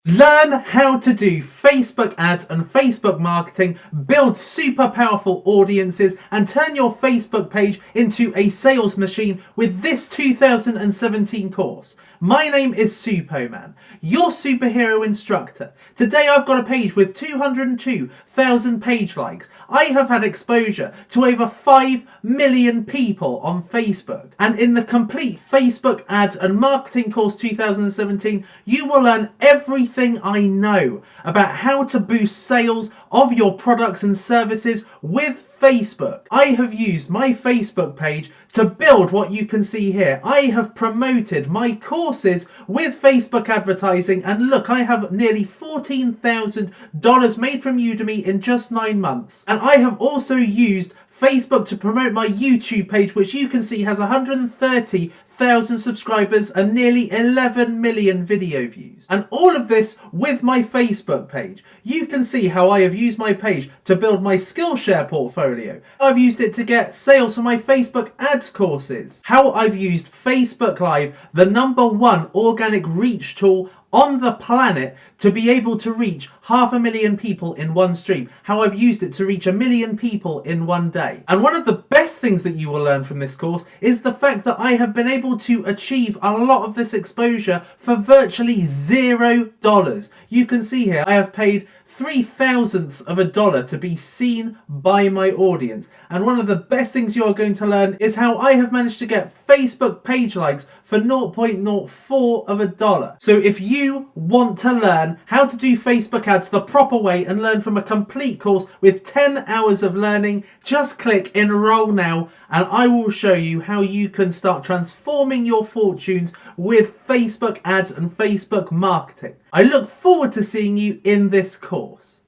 Learn how to do Facebook ads and Facebook marketing, build super powerful audiences, and turn your Facebook page into a sales machine with this 2017 course. My name is Supoman, your superhero instructor. Today I've got a page with 202,000 page likes. I have had exposure to over 5 million people on Facebook. And in the complete Facebook ads and marketing course 2017, you will learn everything I know about how to boost sales of your products and services with Facebook. I have used my Facebook page to build what you can see here. I have promoted my courses with Facebook advertising, and look, I have nearly $14,000 made from Udemy in just 9 months. And I have also used Facebook to promote my YouTube page, which you can see has 130,000 subscribers and nearly 11 million video views. And all of this with my Facebook page. You can see how I have used my page to build my Skillshare portfolio. I've used it to get sales for my Facebook ads courses. How I've used Facebook Live, the #1 organic reach tool on the planet, to be able to reach 500,000 people in one stream. How I've used it to reach 1 million people in one day. And one of the best things that you will learn from this course is the fact that I have been able to achieve a lot of this exposure for virtually $0. You can see here I have paid 0.003 of a dollar to be seen by my audience. And one of the best things you're going to learn is how I have managed to get Facebook page likes for 0.04 of a dollar. So if you want to learn how to do Facebook ads the proper way and learn from a complete course with 10 hours of learning, just click enroll now and I will show you how you can start transforming your fortunes with Facebook ads and Facebook marketing. I look forward to seeing you in this course.